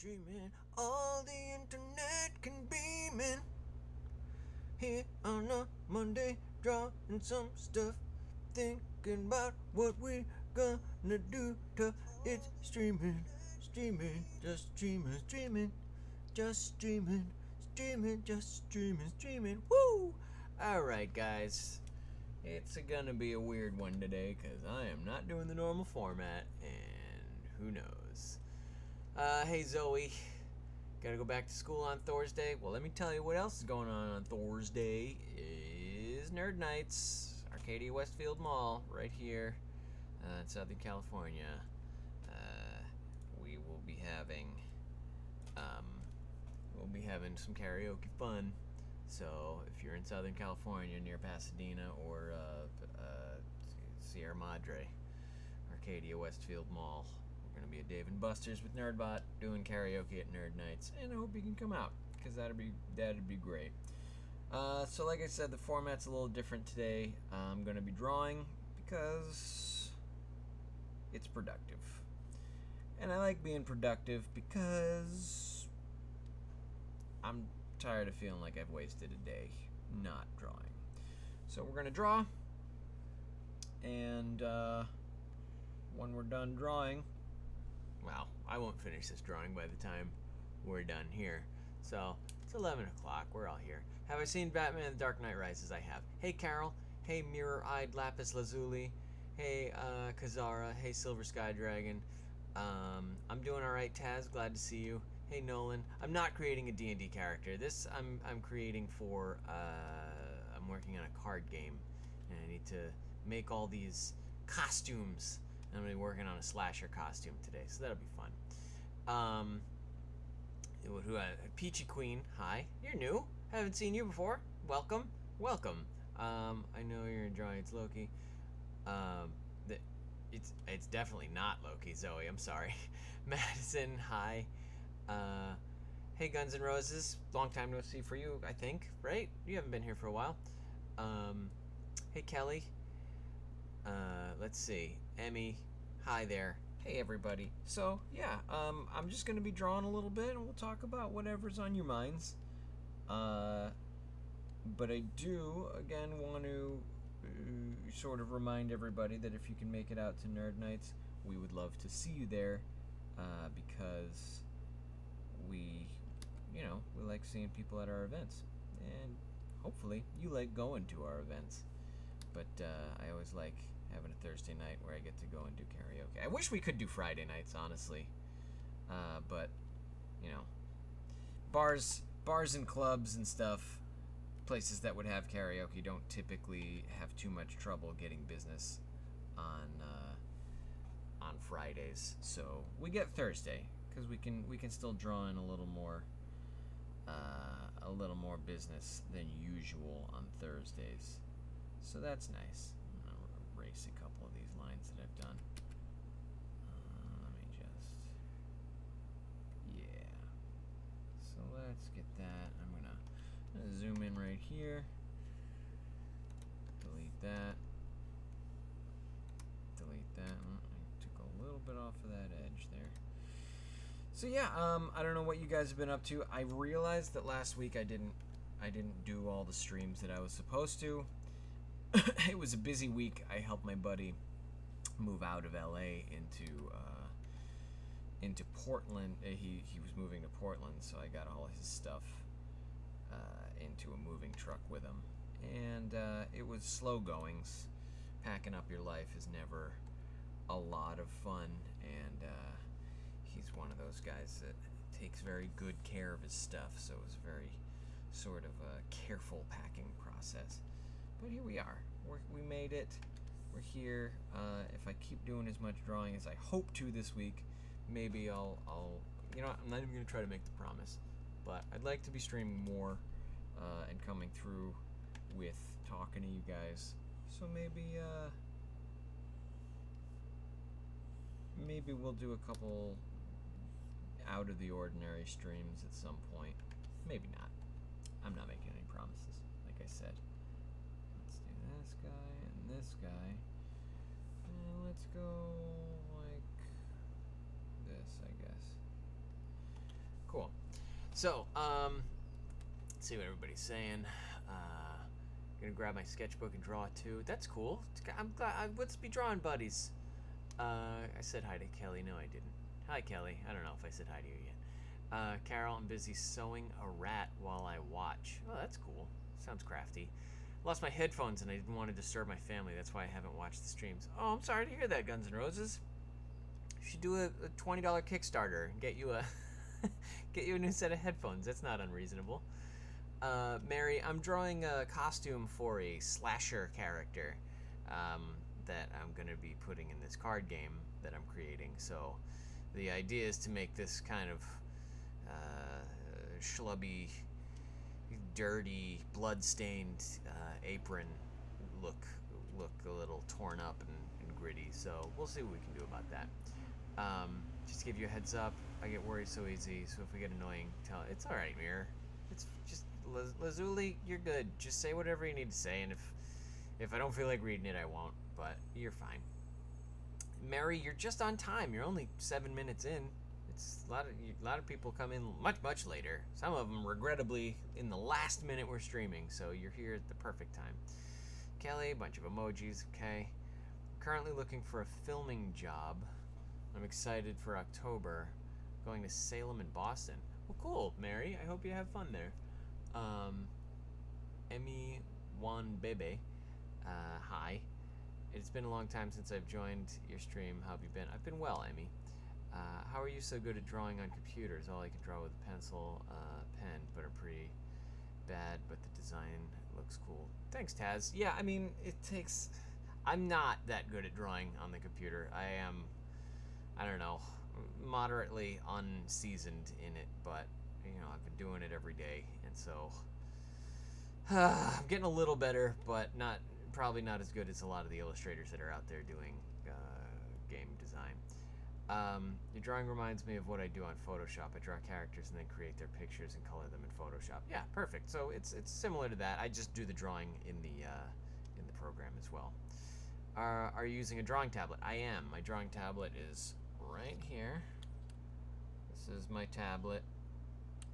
Dreaming, all the internet can beam in. Here on a Monday, drawing some stuff, thinking about what we're gonna do. It's streaming, just streaming, just streaming. Woo! Alright, guys. It's gonna be a weird one today because I am not doing the normal format, and who knows. Hey Zoe, gotta go back to school on Thursday. Well, let me tell you what else is going on Thursday is Nerd Nights, Arcadia Westfield Mall, right here in Southern California. We will be having some karaoke fun. So if you're in Southern California near Pasadena or Sierra Madre, Arcadia Westfield Mall, we're going to be at Dave & Buster's with Nerdbot doing karaoke at Nerd Nights, and I hope you can come out because that'd be great. So like I said, the format's a little different today. I'm going to be drawing because it's productive. And I like being productive because I'm tired of feeling like I've wasted a day not drawing. So we're going to draw, and when we're done drawing, well, I won't finish this drawing by the time we're done here. So it's 11 o'clock. We're all here. Have I seen Batman: The Dark Knight Rises? I have. Hey, Carol. Hey, mirror-eyed lapis lazuli. Hey, Kazara. Hey, Silver Sky Dragon. I'm doing all right, Taz. Glad to see you. Hey, Nolan. I'm not creating a D&D character. This I'm creating for. I'm working on a card game, and I need to make all these costumes. I'm going to be working on a slasher costume today, so that'll be fun. Peachy Queen, hi. You're new. Haven't seen you before. Welcome. I know you're enjoying It's Loki. It's definitely not Loki, Zoe. I'm sorry. Madison, hi. Hey, Guns N' Roses. Long time no see for you, I think, right? You haven't been here for a while. Hey, Kelly. Let's see. Emmy, hi there. Hey, everybody. So, yeah, I'm just going to be drawing a little bit, and we'll talk about whatever's on your minds. But I do, again, want to sort of remind everybody that if you can make it out to Nerd Nights, we would love to see you there, because we like seeing people at our events, and hopefully you like going to our events. But I always like having a Thursday night where I get to go and do karaoke. I wish we could do Friday nights, honestly. But, bars and clubs and stuff, places that would have karaoke don't typically have too much trouble getting business on Fridays. So we get Thursday because we can still draw in a little more business than usual on Thursdays. So that's nice. I'm going to erase a couple of these lines that I've done. Let me just... Yeah. So let's get that. I'm going to zoom in right here. Delete that. Delete that. I took a little bit off of that edge there. So yeah, I don't know what you guys have been up to. I realized that last week I didn't do all the streams that I was supposed to. It was a busy week. I helped my buddy move out of LA into Portland. He was moving to Portland, so I got all his stuff into a moving truck with him. And it was slow goings. Packing up your life is never a lot of fun, and he's one of those guys that takes very good care of his stuff, so it was very sort of a careful packing process. But here we are. We made it. We're here. If I keep doing as much drawing as I hope to this week, maybe I'll I'm not even going to try to make the promise. But I'd like to be streaming more and coming through with talking to you guys. So maybe we'll do a couple out of the ordinary streams at some point. Maybe not. I'm not making any promises, like I said. Let's do this guy and this guy. And let's go like this, I guess. So, let's see what everybody's saying. Gonna grab my sketchbook and draw too. That's cool. I'm glad. Let's be drawing buddies. I said hi to Kelly. No, I didn't. Hi, Kelly. I don't know if I said hi to you yet. Carol, I'm busy sewing a rat while I watch. Oh, that's cool. Sounds crafty. Lost my headphones and I didn't want to disturb my family. That's why I haven't watched the streams. Oh, I'm sorry to hear that, Guns N' Roses. You should do a $20 Kickstarter and get you a get you a new set of headphones. That's not unreasonable. Mary, I'm drawing a costume for a slasher character that I'm going to be putting in this card game that I'm creating. So the idea is to make this kind of schlubby, dirty, blood-stained apron look a little torn up and gritty. So we'll see what we can do about that. Just to give you a heads up, I get worried so easy. So if we get annoying, it's all right, Mirror. It's just Lazuli, you're good. Just say whatever you need to say, and if I don't feel like reading it, I won't. But you're fine. Mary, you're just on time. You're only 7 minutes in. It's a lot of people come in much later. Some of them, regrettably, in the last minute we're streaming. So you're here at the perfect time. Kelly, a bunch of emojis. Okay. Currently looking for a filming job. I'm excited for October. Going to Salem and Boston. Well, cool, Mary. I hope you have fun there. Emmy Juan Bebe. Hi. It's been a long time since I've joined your stream. How have you been? I've been well, Emmy. How are you so good at drawing on computers? All I can draw with a pencil, pen, but are pretty bad, but the design looks cool. Thanks, Taz. Yeah, I mean, it takes... I'm not that good at drawing on the computer. I am, I don't know, moderately unseasoned in it, but, you know, I've been doing it every day, and so... I'm getting a little better, but probably not as good as a lot of the illustrators that are out there doing game design. Your drawing reminds me of what I do on Photoshop. I draw characters and then create their pictures and color them in Photoshop. Yeah, perfect. So it's similar to that. I just do the drawing in the program as well. Are you using a drawing tablet? I am. My drawing tablet is right here. This is my tablet.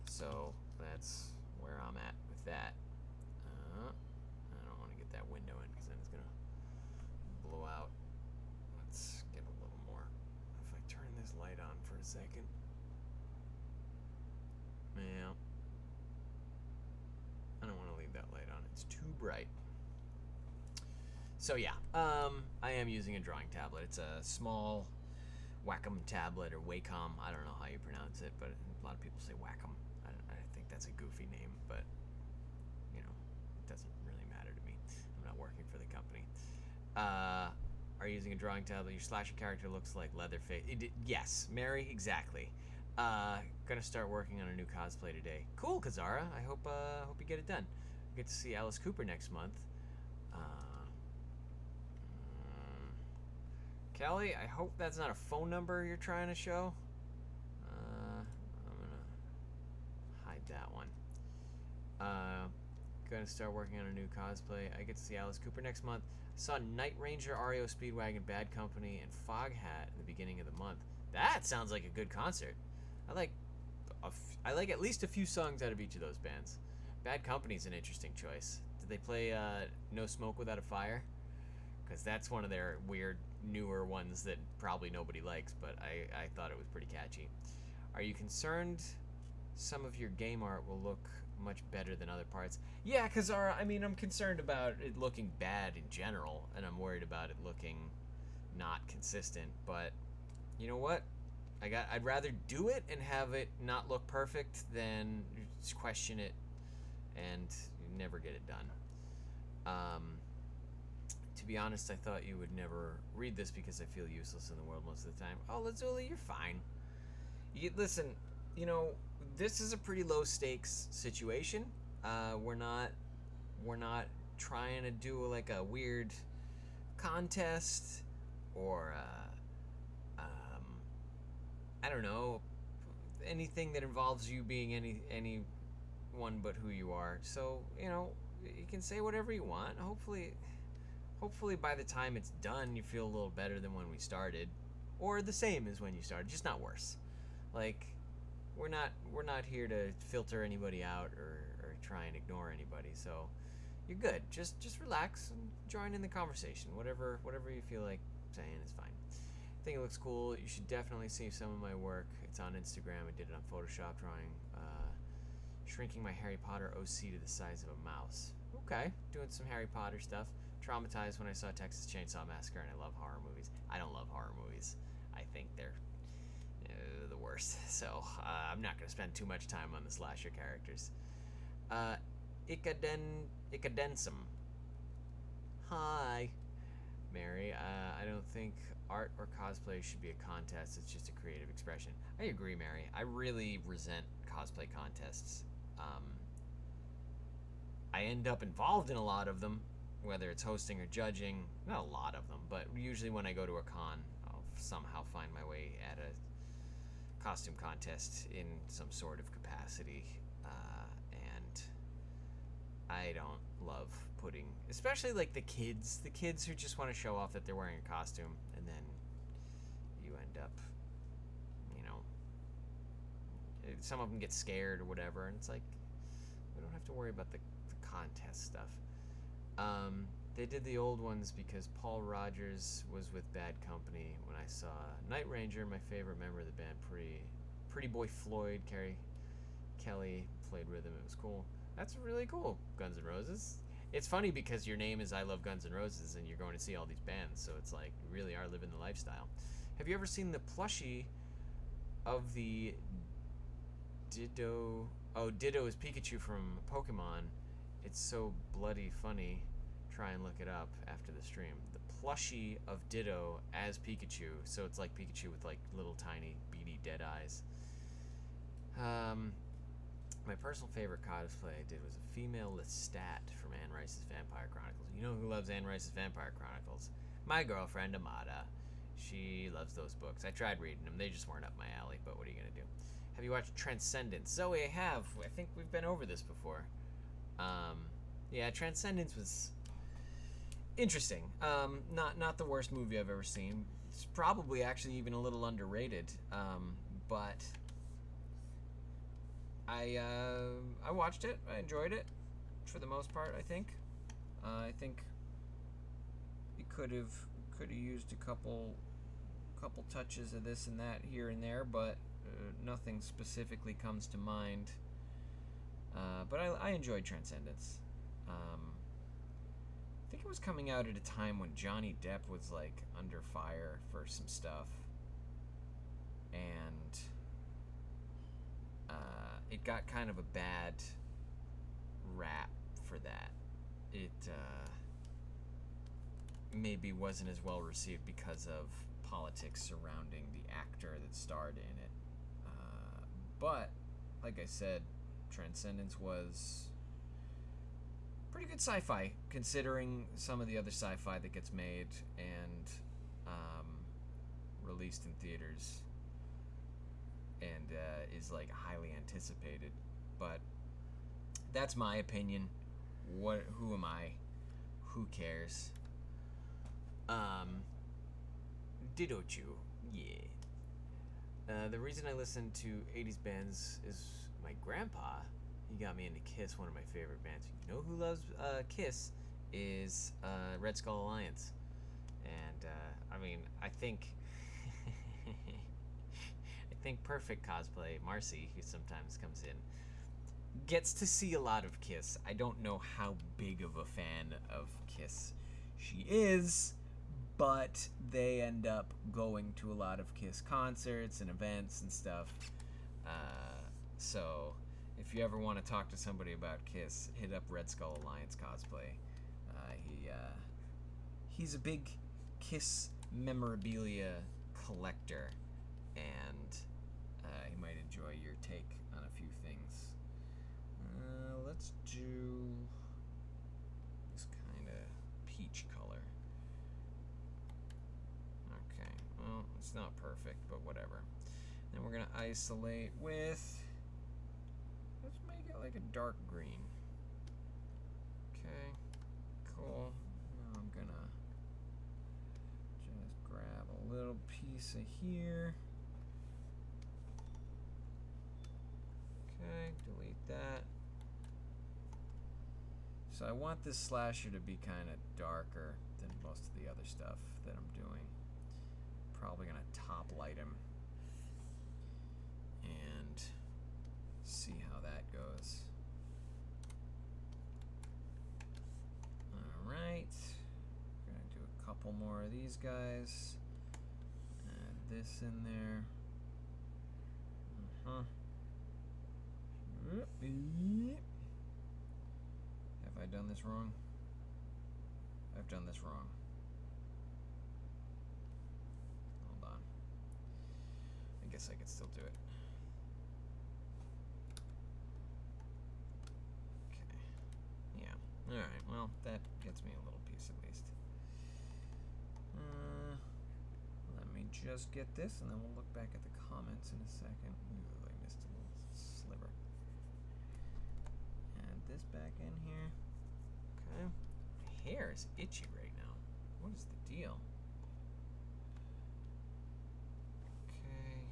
So that's where I'm at with that. I don't want to get that window in because then it's going to blow out. Let's get a little more. If I turn this light on for a second. Yeah. I don't want to leave that light on. It's too bright. So yeah, I am using a drawing tablet. It's a small Wacom tablet or Wacom. I don't know how you pronounce it, but a lot of people say Wacom. I think that's a goofy name, but you know, it doesn't really matter to me. I'm not working for the company. Are you using a drawing tablet? Your slasher character looks like Leatherface. Yes, Mary, exactly. Gonna start working on a new cosplay today. Cool, Kazara. I hope you get it done. Get to see Alice Cooper next month. Kelly, I hope that's not a phone number you're trying to show. I'm gonna hide that one. Gonna start working on a new cosplay. I get to see Alice Cooper next month. Saw Night Ranger, REO Speedwagon, Bad Company, and Foghat in the beginning of the month. That sounds like a good concert. I like at least a few songs out of each of those bands. Bad Company's an interesting choice. Did they play No Smoke Without a Fire? Because that's one of their weird newer ones that probably nobody likes, but I thought it was pretty catchy. Are you concerned some of your game art will look much better than other parts? Yeah, because I'm concerned about it looking bad in general, and I'm worried about it looking not consistent, but you know what? I'd rather do it and have it not look perfect than just question it and never get it done. To be honest, I thought you would never read this because I feel useless in the world most of the time. Oh, Lazuli, you're fine. Listen, you know, this is a pretty low stakes situation. We're not trying to do like a weird contest or I don't know, anything that involves you being anyone but who you are. So, you know, you can say whatever you want. Hopefully by the time it's done, you feel a little better than when we started. Or the same as when you started, just not worse. Like, we're not here to filter anybody out or try and ignore anybody. So you're good. Just relax and join in the conversation. Whatever you feel like saying is fine. I think it looks cool. You should definitely see some of my work. It's on Instagram. I did it on Photoshop, drawing shrinking my Harry Potter OC to the size of a mouse. Okay, doing some Harry Potter stuff. Traumatized when I saw Texas Chainsaw Massacre, and I love horror movies. I don't love horror movies. I think they're the worst. So I'm not going to spend too much time on the slasher characters. Icadensum. Hi, Mary. I don't think art or cosplay should be a contest. It's just a creative expression. I agree, Mary. I really resent cosplay contests. I end up involved in a lot of them, whether it's hosting or judging. Not a lot of them, but usually when I go to a con, I'll somehow find my way at a costume contest in some sort of capacity. And I don't love putting, especially like the kids who just want to show off that they're wearing a costume, and then you end up, some of them get scared or whatever, and it's like, we don't have to worry about the contest stuff. They did the old ones because Paul Rogers was with Bad Company when I saw Night Ranger, my favorite member of the band, Pretty Boy Floyd, Kelly played with him. It was cool. That's really cool, Guns N' Roses. It's funny because your name is I Love Guns N' Roses, and you're going to see all these bands, so it's like, you really are living the lifestyle. Have you ever seen the plushie of the Ditto? Oh, Ditto is Pikachu from Pokemon. It's so bloody funny. Try and look it up after the stream. The plushie of Ditto as Pikachu. So it's like Pikachu with like little tiny beady dead eyes. My personal favorite cosplay I did was a female Lestat from Anne Rice's Vampire Chronicles. You know who loves Anne Rice's Vampire Chronicles? My girlfriend, Amada. She loves those books. I tried reading them. They just weren't up my alley, but what are you going to do? Have you watched Transcendence? Zoe, I have. I think we've been over this before. Yeah, Transcendence was interesting. Not the worst movie I've ever seen. It's probably actually even a little underrated. But I watched it. I enjoyed it for the most part. I think it could have used a couple touches of this and that here and there, but nothing specifically comes to mind. But I enjoyed Transcendence. I think it was coming out at a time when Johnny Depp was like under fire for some stuff, and it got kind of a bad rap for that. It maybe wasn't as well received because of politics surrounding the actor that starred in it. But like I said, Transcendence was pretty good sci-fi, considering some of the other sci-fi that gets made and released in theaters and is like highly anticipated. But that's my opinion. Who am I? Who cares? Ditto-chu, yeah. The reason I listen to 80s bands is my grandpa. He got me into Kiss, one of my favorite bands. You know who loves Kiss is Red Skull Alliance. And I mean, I think Perfect Cosplay, Marcy, who sometimes comes in, gets to see a lot of Kiss. I don't know how big of a fan of Kiss she is, but they end up going to a lot of Kiss concerts and events and stuff. So if you ever want to talk to somebody about Kiss, hit up Red Skull Alliance Cosplay. He's a big Kiss memorabilia collector, and he might enjoy your take on a few things. Let's do this kind of peach color. Okay, well, it's not perfect, but whatever. Then we're gonna isolate with, let's make it like a dark green. Okay, cool. Now I'm gonna just grab a little piece of here. Okay, delete that. So I want this slasher to be kind of darker than most of the other stuff that I'm doing. Probably gonna top light him and see how that goes. Alright, gonna do a couple more of these guys. Add this in there. Have I done this wrong? I've done this wrong. Hold on. I guess I could still do it. Okay. Yeah. Alright, well, that gets me a little piece at least. Let me just get this, and then we'll look back at the comments in a second. Ooh, I missed a little sliver. Add this back in here. Okay. My hair is itchy right now. What is the deal? Okay.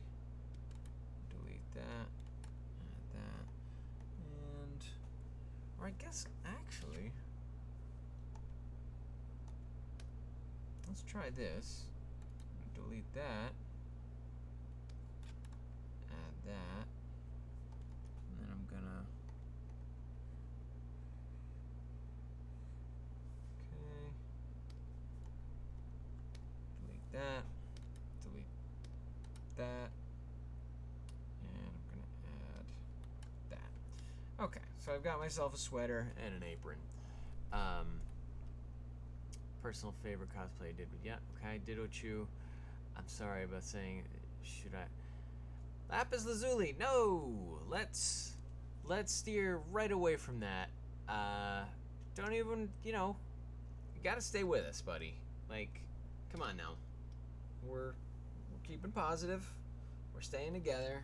Delete that. Add that. And, or I guess actually, let's try this. Delete that. Add that. And then I'm gonna. Okay. Delete that. Delete that. And I'm gonna add that. Okay, so I've got myself a sweater and an apron. Personal favorite cosplay I did with, yeah, okay, Ditto Chew. I'm sorry about saying, should I? Lapis Lazuli, no! Let's steer right away from that. Don't even, you gotta stay with us, buddy. Like, come on now. We're keeping positive. We're staying together.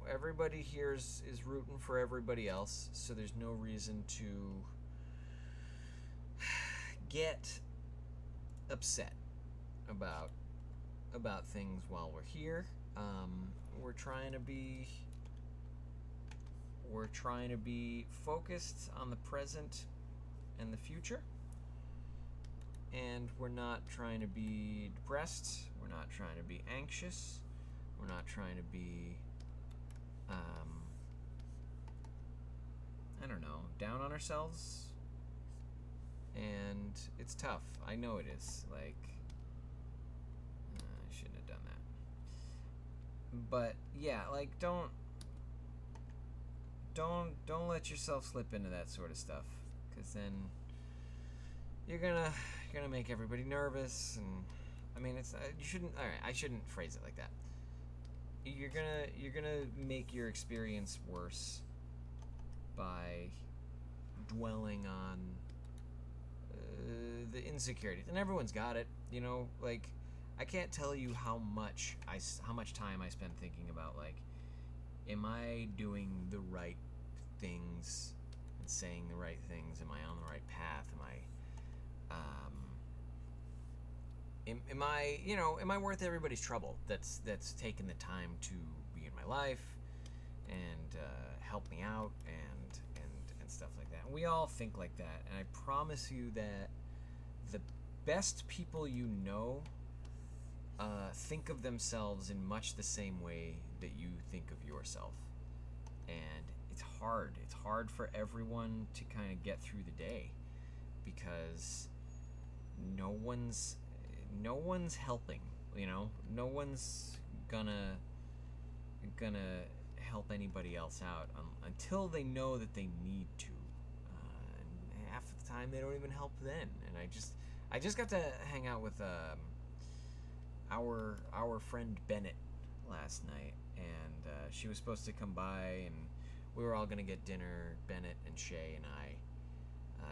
Everybody here is rooting for everybody else, so there's no reason to get upset about things while we're here. We're trying to be focused on the present and the future, and we're not trying to be depressed. We're not trying to be anxious. We're not trying to be I don't know, down on ourselves. And it's tough. I know it is. Like, I shouldn't have done that. But yeah, like, don't let yourself slip into that sort of stuff, because then you're gonna make everybody nervous. And I mean, it's you shouldn't. All right, I shouldn't phrase it like that. You're gonna make your experience worse by dwelling on the insecurities, and everyone's got it. Like, I can't tell you how much time I spend thinking about, like, am I doing the right things and saying the right things? Am I on the right path? Am I worth everybody's trouble that's taken the time to be in my life and help me out and stuff like that? And we all think like that, and I promise you that the best people think of themselves in much the same way that you think of yourself. And it's hard for everyone to kind of get through the day, because no one's helping. No one's gonna help anybody else out until they know that they need to. And half of the time they don't even help then. And I just got to hang out with our friend Bennett last night, and she was supposed to come by, and we were all gonna get dinner, Bennett and Shay and I,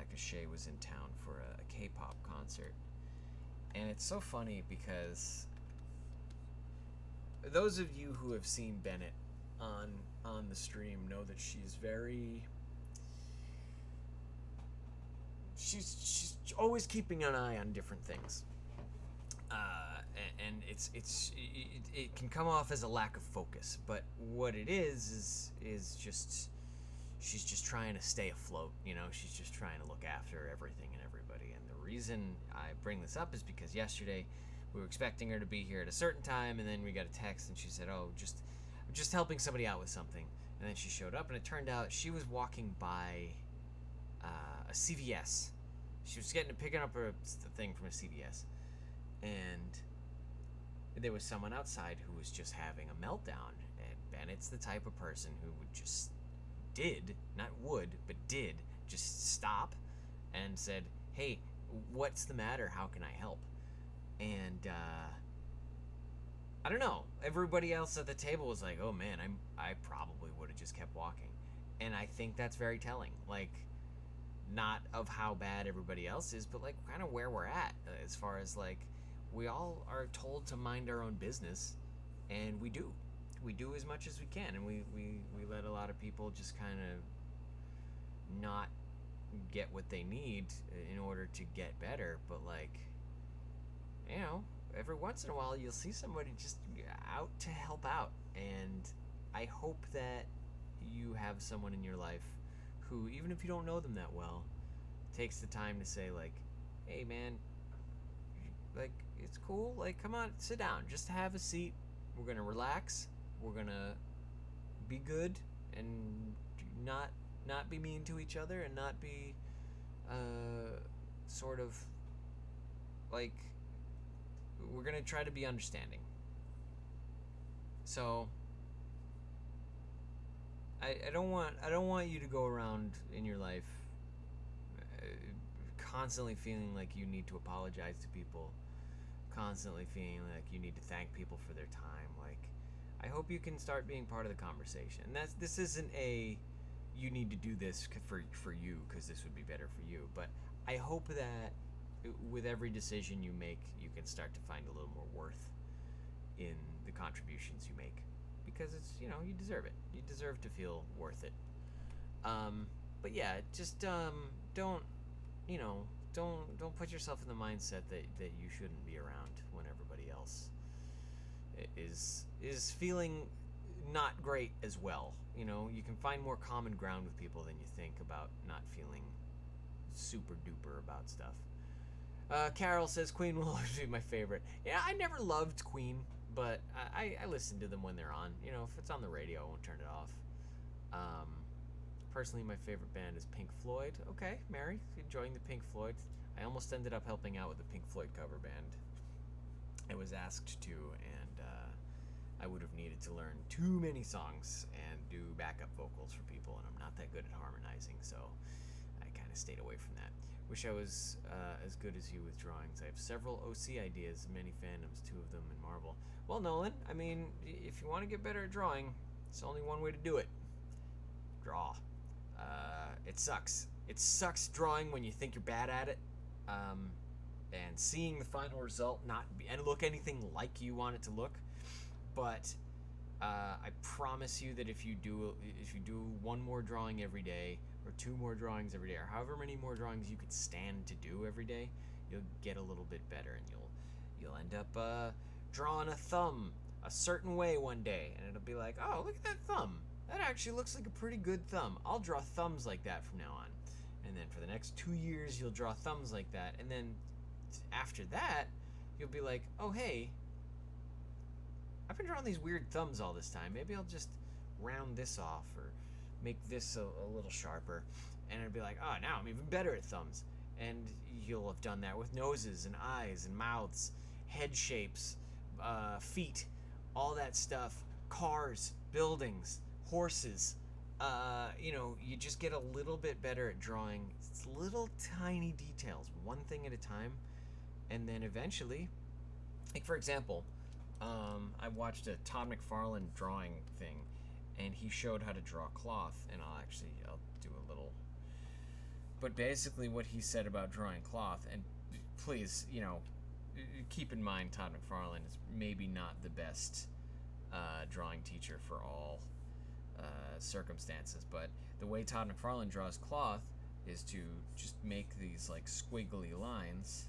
because Shay was in town for a K-pop concert. And it's so funny because those of you who have seen Bennett on the stream know that she's always keeping an eye on different things, and it can come off as a lack of focus, but what it is just she's just trying to stay afloat. She's just trying to look after everything and everybody. And the reason I bring this up is because yesterday we were expecting her to be here at a certain time, and then we got a text and she said, "Oh, just helping somebody out with something." And then she showed up, and it turned out she was walking by a CVS. She was picking up a thing from a CVS, and there was someone outside who was just having a meltdown. And Bennett's the type of person who did just stop and said, "Hey, what's the matter? How can I help?" And I don't know. Everybody else at the table was like, "Oh man, I probably would have just kept walking," and I think that's very telling. Like, not of how bad everybody else is, but like kind of where we're at as far as like we all are told to mind our own business, and we do as much as we can, and we let a lot of people just kind of not get what they need in order to get better. But like, every once in a while you'll see somebody just out to help out, and I hope that you have someone in your life who, even if you don't know them that well, takes the time to say like, "Hey man, like, it's cool, like, come on, sit down, just have a seat, we're gonna relax, we're gonna be good, and not be mean to each other, and not be sort of like, we're gonna try to be understanding." So I don't want you to go around in your life constantly feeling like you need to apologize to people, constantly feeling like you need to thank people for their time. Like, I hope you can start being part of the conversation. This isn't a you need to do this for you because this would be better for you, but I hope that with every decision you make, you can start to find a little more worth in the contributions you make, because it's, you deserve it. You deserve to feel worth it. But yeah, just don't put yourself in the mindset that you shouldn't be around when everybody else is feeling not great as well. You can find more common ground with people than you think about not feeling super duper about stuff. Carol says Queen will always be my favorite. Yeah, I never loved Queen, but I listen to them when they're on. If it's on the radio, I won't turn it off. Personally, my favorite band is Pink Floyd. Okay, Mary, enjoying the Pink Floyd. I almost ended up helping out with the Pink Floyd cover band. I was asked to, and I would have needed to learn too many songs and do backup vocals for people, and I'm not that good at harmonizing, so I kind of stayed away from that. Wish I was as good as you with drawings. I have several OC ideas, many fandoms, 2 of them in Marvel. Well, Nolan, I mean, if you want to get better at drawing, it's only one way to do it. Draw. It sucks. It sucks drawing when you think you're bad at it, and seeing the final result and look anything like you want it to look. But I promise you that if you do 1 more drawing every day, or 2 more drawings every day, or however many more drawings you could stand to do every day, you'll get a little bit better, and you'll end up drawing a thumb a certain way one day, and it'll be like, "Oh, look at that thumb. That actually looks like a pretty good thumb. I'll draw thumbs like that from now on." And then for the next 2 years, you'll draw thumbs like that, and then after that, you'll be like, "Oh, hey, I've been drawing these weird thumbs all this time. Maybe I'll just round this off or make this a little sharper." And it'll be like, "Oh, now I'm even better at thumbs." And you'll have done that with noses and eyes and mouths, head shapes, feet, all that stuff, cars, buildings, horses. You just get a little bit better at drawing little tiny details, one thing at a time, and then eventually, like for example, I watched a Todd McFarlane drawing thing, and he showed how to draw cloth, and I'll do a little. But basically, what he said about drawing cloth, and please, keep in mind Todd McFarlane is maybe not the best drawing teacher for all circumstances, but the way Todd McFarlane draws cloth is to just make these like squiggly lines,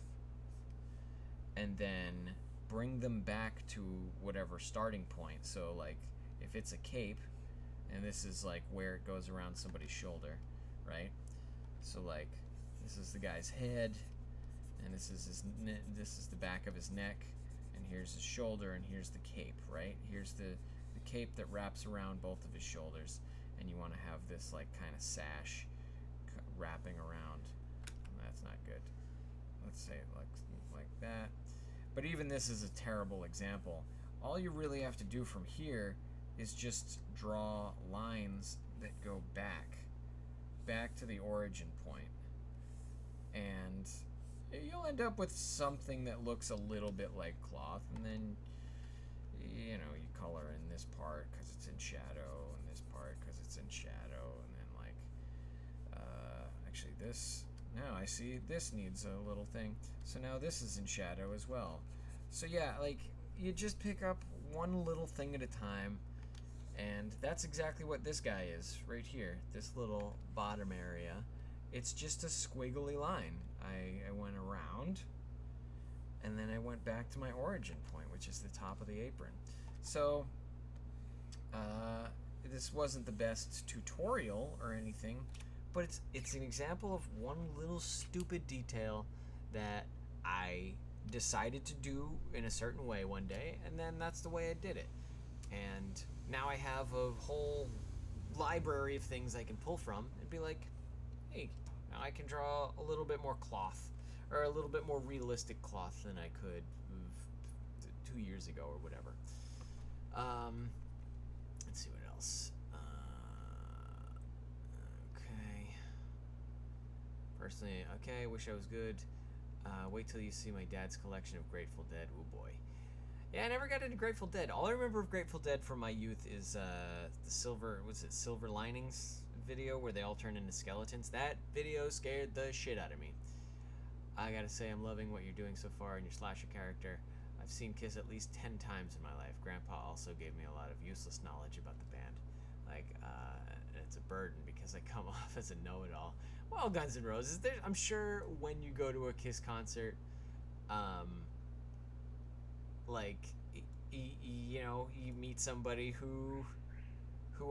and then bring them back to whatever starting point. So like if it's a cape, and this is like where it goes around somebody's shoulder, right? So like this is the guy's head, and this is this is the back of his neck, and here's his shoulder, and here's the cape, right? Here's the cape that wraps around both of his shoulders, and you want to have this like kind of sash wrapping around. That's not good. Let's say it like that. But even this is a terrible example. All you really have to do from here is just draw lines that go back to the origin point. And you'll end up with something that looks a little bit like cloth, and then you know, you color in this part because it's in shadow, and this part because it's in shadow, and then like actually this, now I see this needs a little thing, so now this is in shadow as well. So yeah, like you just pick up one little thing at a time, and that's exactly what this guy is right here, this little bottom area. It's just a squiggly line. I went around, and then I went back to my origin point, which is the top of the apron. So this wasn't the best tutorial or anything, but it's an example of one little stupid detail that I decided to do in a certain way one day, and then that's the way I did it. And now I have a whole library of things I can pull from and be like, hey, now I can draw a little bit more cloth, or a little bit more realistic cloth than I could 2 years ago or whatever. Let's see what else. Okay. Personally, okay, wish I was good. Wait till you see my dad's collection of Grateful Dead. Oh boy. Yeah, I never got into Grateful Dead. All I remember of Grateful Dead from my youth is the Silver Linings video where they all turn into skeletons. That video scared the shit out of me. I gotta say, I'm loving what you're doing so far in your slasher character. I've seen Kiss at least 10 times in my life. Grandpa also gave me a lot of useless knowledge about the band. Like, it's a burden because I come off as a know-it-all. Well, Guns N' Roses, I'm sure when you go to a Kiss concert, like, you know, you meet somebody who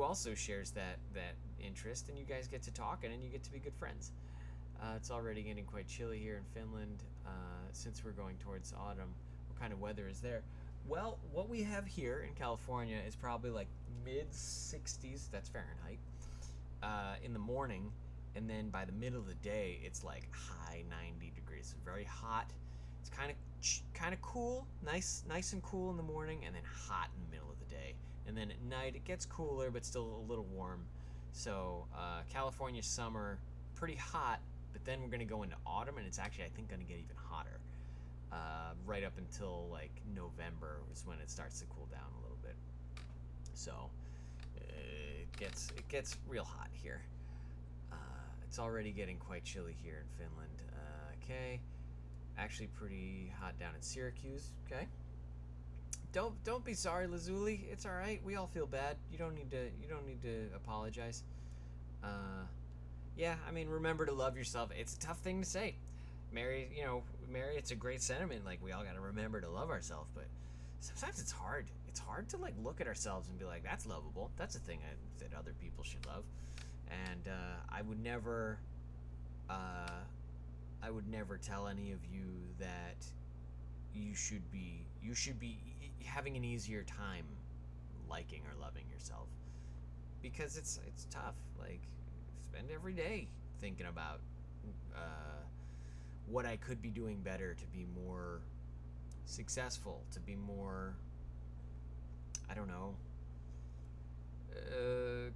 also shares that interest, and you guys get to talking, and you get to be good friends. It's already getting quite chilly here in Finland. Since we're going towards autumn, what kind of weather is there? Well, what we have here in California is probably like mid-60s, that's Fahrenheit, in the morning, and then by the middle of the day, it's like high 90 degrees. Very hot. It's kind of cool, nice and cool in the morning, and then hot in the middle of the day. And then at night, it gets cooler, but still a little warm. So California summer, pretty hot, but then we're going to go into autumn, and it's actually, I think, going to get even hotter. Right up until like November is when it starts to cool down a little bit. So it gets real hot here. It's already getting quite chilly here in Finland. Okay, actually pretty hot down in Syracuse. Okay. Don't be sorry, Lazuli. It's all right. We all feel bad. You don't need to apologize. Yeah, I mean, remember to love yourself. It's a tough thing to say. Mary, it's a great sentiment. Like, we all got to remember to love ourselves, but sometimes it's hard. It's hard to like look at ourselves and be like, that's lovable. That's a thing that other people should love. And I would never tell any of you that you should be having an easier time liking or loving yourself, because it's tough. Like, spend every day thinking about what I could be doing better to be more successful, to be more, I don't know,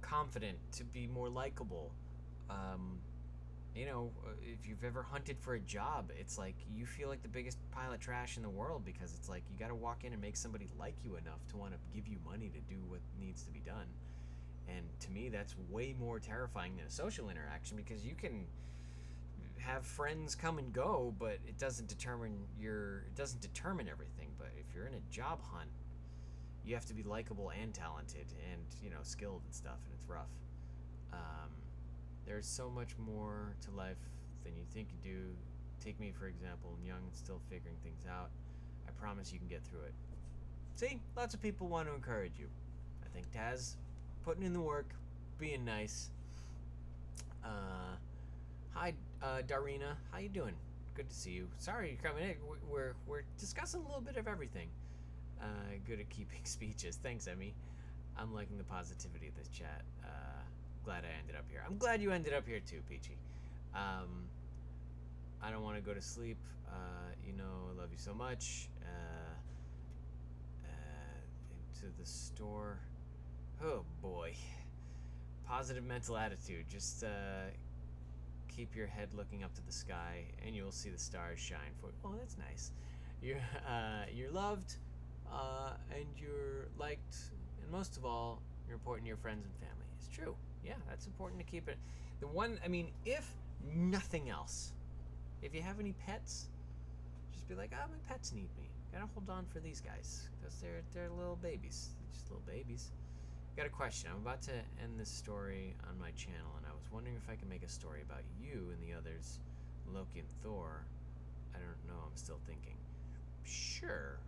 confident, to be more likable. If you've ever hunted for a job, it's like you feel like the biggest pile of trash in the world, because it's like you got to walk in and make somebody like you enough to want to give you money to do what needs to be done. And to me, that's way more terrifying than a social interaction, because you can have friends come and go, but it doesn't determine everything. But if you're in a job hunt, you have to be likable and talented and skilled and stuff, and it's rough. There's so much more to life than you think you do. Take me, for example. I'm young and still figuring things out. I promise you can get through it. See, lots of people want to encourage you. I think Taz putting in the work, being nice. Hi, Darina. How you doing? Good to see you. Sorry you're coming in. We're discussing a little bit of everything. Good at keeping speeches. Thanks, Emmy. I'm liking the positivity of this chat. Glad I ended up here. I'm glad you ended up here too, Peachy. I don't want to go to sleep. I love you so much. Into the store. Oh boy. Positive mental attitude. Just keep your head looking up to the sky, and you'll see the stars shine for. Oh, that's nice. You're loved, and you're liked, and most of all, you're important to your friends and family. It's true. Yeah, that's important to keep it. If nothing else, if you have any pets, just be like, my pets need me. Gotta hold on for these guys, because they're little babies. They're just little babies. Got a question. I'm about to end this story on my channel, and I was wondering if I can make a story about you and the others, Loki and Thor. I don't know. I'm still thinking. Sure,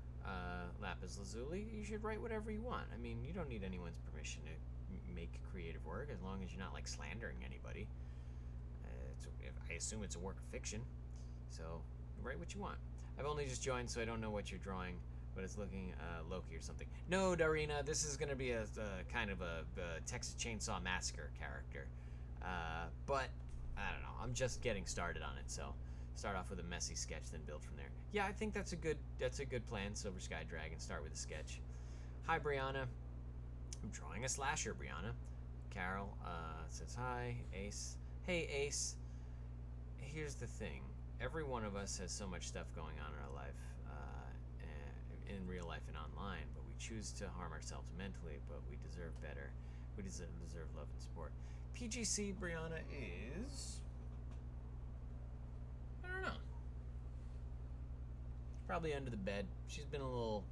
Lapis Lazuli, you should write whatever you want. You don't need anyone's permission to make creative work, as long as you're not slandering anybody. I assume it's a work of fiction, so write what you want. I've only just joined, so I don't know what you're drawing, but it's looking Loki or something. No, Darina, this is going to be a kind of a Texas Chainsaw Massacre character. But I don't know. I'm just getting started on it, so start off with a messy sketch, then build from there. Yeah, I think that's a good plan. Silver Sky Dragon. Start with a sketch. Hi, Brianna. I'm drawing a slasher, Brianna. Carol says hi. Ace. Hey, Ace. Here's the thing. Every one of us has so much stuff going on in our life, in real life and online, but we choose to harm ourselves mentally, but we deserve better. We deserve love and support. PGC, Brianna, is... I don't know. Probably under the bed. She's been a little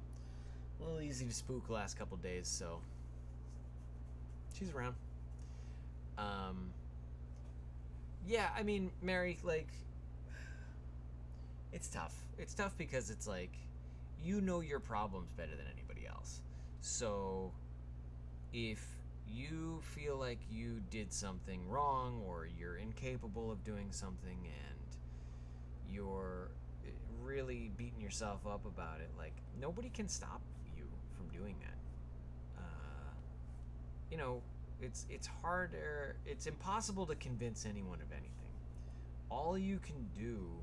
easy to spook the last couple days, so she's around. Yeah, Mary, it's tough. It's tough because it's you know your problems better than anybody else. So if you feel like you did something wrong, or you're incapable of doing something, and you're really beating yourself up about it, nobody can stop you from doing that. It's harder. It's impossible to convince anyone of anything. All you can do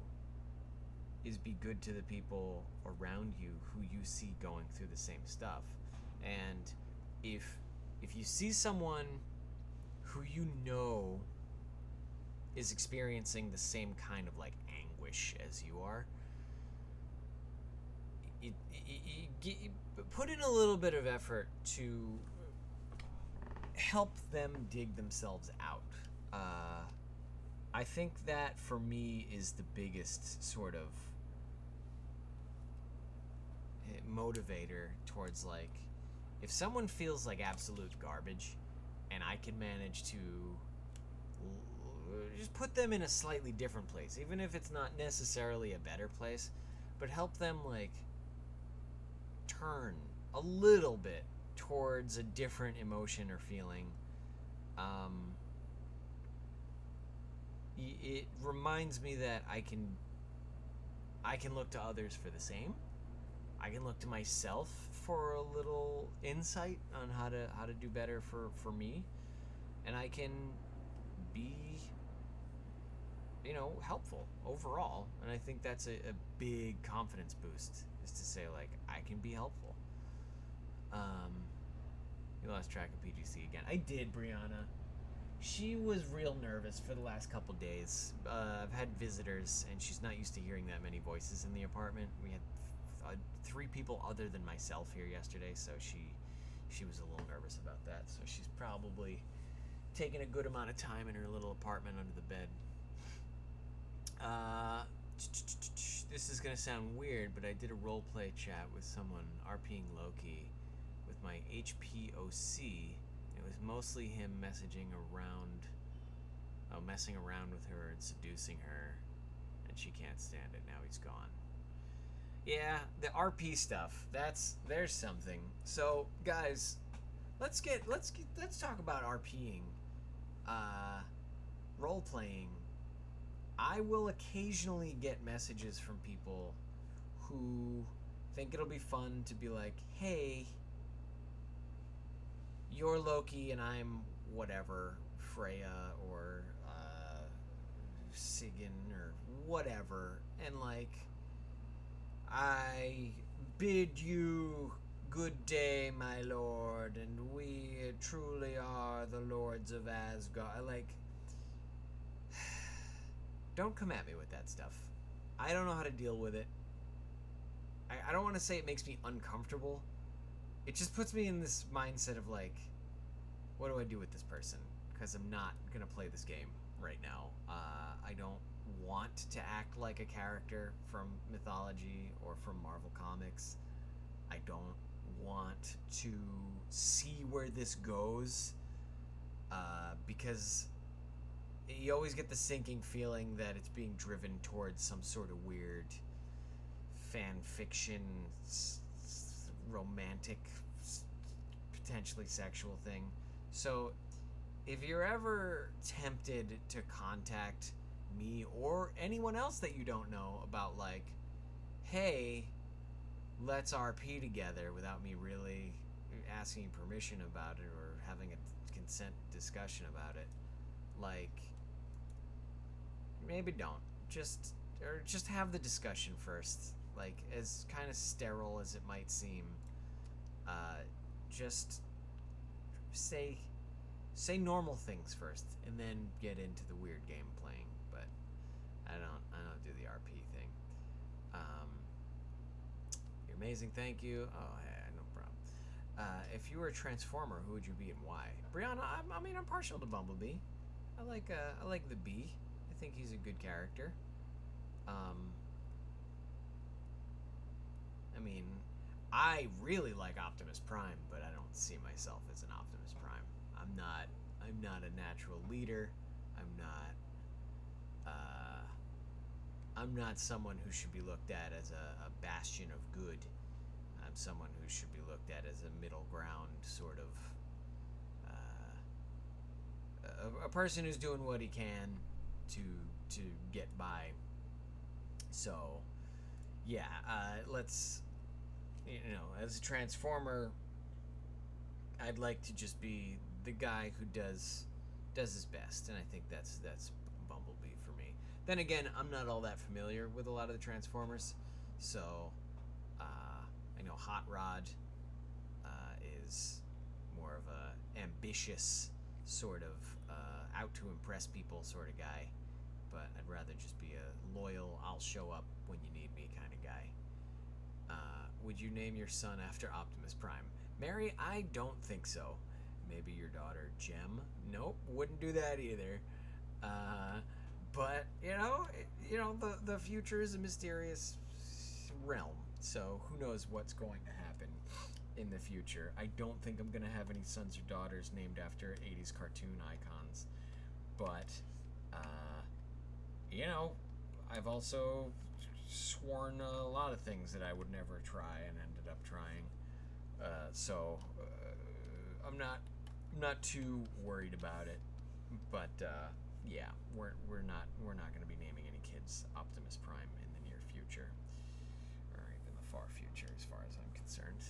is be good to the people around you who you see going through the same stuff. And if you see someone who you know is experiencing the same kind of anguish as you are, put in a little bit of effort to help them dig themselves out. I think that for me is the biggest sort of motivator towards if someone feels like absolute garbage, and I can manage to just put them in a slightly different place, even if it's not necessarily a better place, but help them turn a little bit towards a different emotion or feeling. It reminds me that I can look to others for the same. I can look to myself for a little insight on how to do better for me, and I can be helpful overall. And I think that's a big confidence boost, is to say I can be helpful. You lost track of PGC again. I did, Brianna. She was real nervous for the last couple days. I've had visitors, and she's not used to hearing that many voices in the apartment. We had 3 people other than myself here yesterday, so she was a little nervous about that. So she's probably taking a good amount of time in her little apartment under the bed. This is gonna sound weird, but I did a roleplay chat with someone RPing Loki with my HPOC. It was mostly him messing around with her and seducing her, and she can't stand it. Now he's gone. Yeah, the RP stuff. There's something. So, guys, let's talk about RPing. Uh, role playing. I will occasionally get messages from people who think it'll be fun to be like, "Hey, you're Loki and I'm whatever, Freya or Sigyn or whatever," and like I bid you good day, my lord, and we truly are the lords of Asgard. Like, don't come at me with that stuff. I don't know how to deal with it. I don't want to say it makes me uncomfortable. It just puts me in this mindset of like, what do I do with this person? Because I'm not gonna play this game right now. I don't want to act like a character from mythology or from Marvel Comics. I don't want to see where this goes because you always get the sinking feeling that it's being driven towards some sort of weird fan fiction, romantic, potentially sexual thing. So if you're ever tempted to contact me or anyone else that you don't know about, like, hey, let's RP together without me really asking permission about it or having a consent discussion about it, like, maybe don't. Just have the discussion first. Like, as kind of sterile as it might seem, just say normal things first, and then get into the weird game playing. But I don't do the RP thing. You're amazing, thank you. Oh, hey, no problem. If you were a Transformer, who would you be and why? Brianna, I'm partial to Bumblebee. I like the Bee. I think he's a good character. I mean, I really like Optimus Prime, but I don't see myself as an Optimus Prime. I'm not a natural leader. I'm not. I'm not someone who should be looked at as a bastion of good. I'm someone who should be looked at as a middle ground sort of. A person who's doing what he can to get by. So, yeah, let's, as a Transformer, I'd like to just be the guy who does his best, and I think that's Bumblebee for me. Then again, I'm not all that familiar with a lot of the Transformers, so I know Hot Rod is more of a ambitious sort of out to impress people sort of guy, but I'd rather just be a loyal, I'll show up when you need me kind of guy. Would you name your son after Optimus Prime? Mary, I don't think so. Maybe your daughter Gem? Nope, wouldn't do that either. But the future is a mysterious realm, so who knows what's going to happen in the future. I don't think I'm gonna have any sons or daughters named after 80s cartoon icons, but I've also sworn a lot of things that I would never try and ended up trying. I'm not too worried about it. But yeah, we're not going to be naming any kids Optimus Prime in the near future, or in the far future, as far as I'm concerned.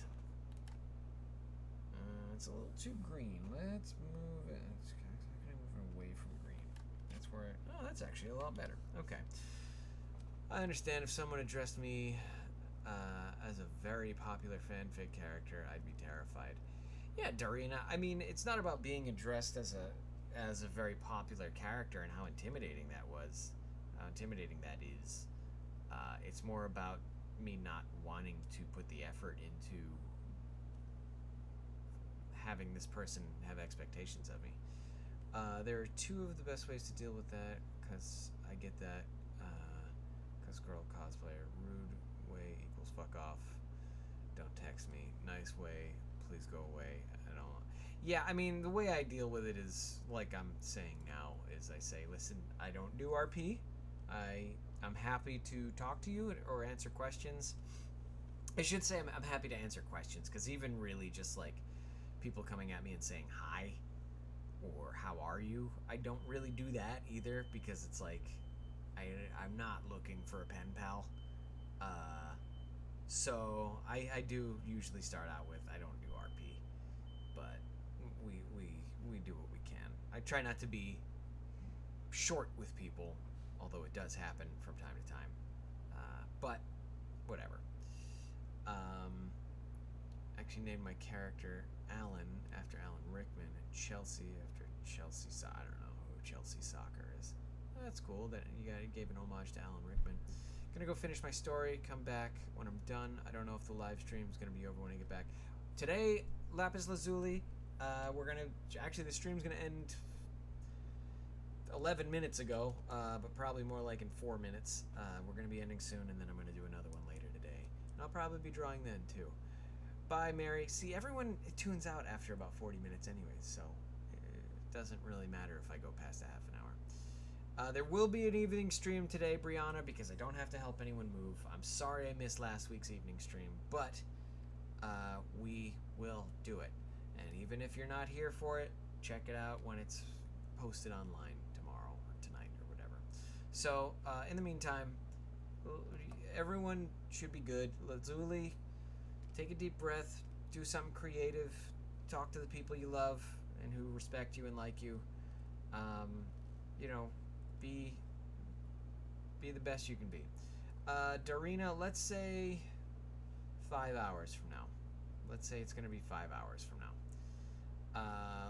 It's a little too green. Let's move it. It's kind of moving away from green. That's where. Oh, that's actually a lot better. Okay. I understand if someone addressed me as a very popular fanfic character, I'd be terrified. Yeah, Darina. I mean, it's not about being addressed as a very popular character and how intimidating that was, how intimidating that is. It's more about me not wanting to put the effort into having this person have expectations of me. There are two of the best ways to deal with that, because I get that. Because girl cosplayer, rude way equals fuck off. Don't text me. Nice way, please go away. I don't. Yeah, I mean, the way I deal with it is like I'm saying now. Is I say, listen, I don't do RP. I I'm happy to talk to you or answer questions. I should say I'm happy to answer questions, because even really just like people coming at me and saying hi or how are you, I don't really do that either, because it's like I'm not looking for a pen pal. So I do usually start out with I don't do RP, but we do what we can. I try not to be short with people, although it does happen from time to time. But whatever. Actually named my character Alan after Alan Rickman, and Chelsea after Chelsea. I don't know who Chelsea Soccer is. That's cool that you gave an homage to Alan Rickman. Gonna go finish my story, come back when I'm done. I don't know if the live stream is gonna be over when I get back. Today, Lapis Lazuli, the stream's gonna end 11 minutes ago, but probably more like in 4 minutes. We're gonna be ending soon, and then I'm gonna do another one later today. And I'll probably be drawing then too. Bye, Mary. See, everyone tunes out after about 40 minutes anyways, so it doesn't really matter if I go past a half an hour. There will be an evening stream today, Brianna, because I don't have to help anyone move. I'm sorry I missed last week's evening stream, but we will do it. And even if you're not here for it, check it out when it's posted online tomorrow or tonight or whatever. So, in the meantime, everyone should be good. Lazuli, take a deep breath, do something creative, talk to the people you love and who respect you and like you. Be the best you can be. Darina, let's say 5 hours from now. Let's say it's going to be 5 hours from now.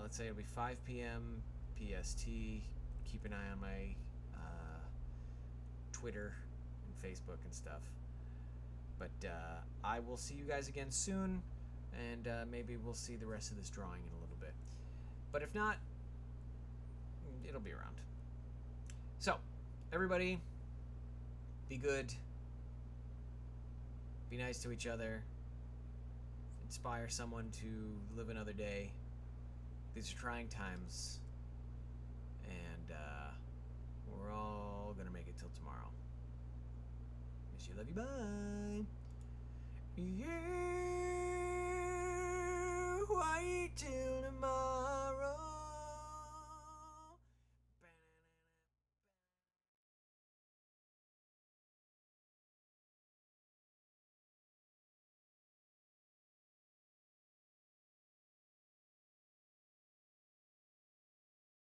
Let's say it'll be 5 p.m. PST. Keep an eye on my Twitter and Facebook and stuff. But I will see you guys again soon, and maybe we'll see the rest of this drawing in a little bit. But if not, it'll be around. So, everybody, be good, be nice to each other, inspire someone to live another day. These are trying times, and we're all gonna make it till tomorrow. Miss you, love you, bye.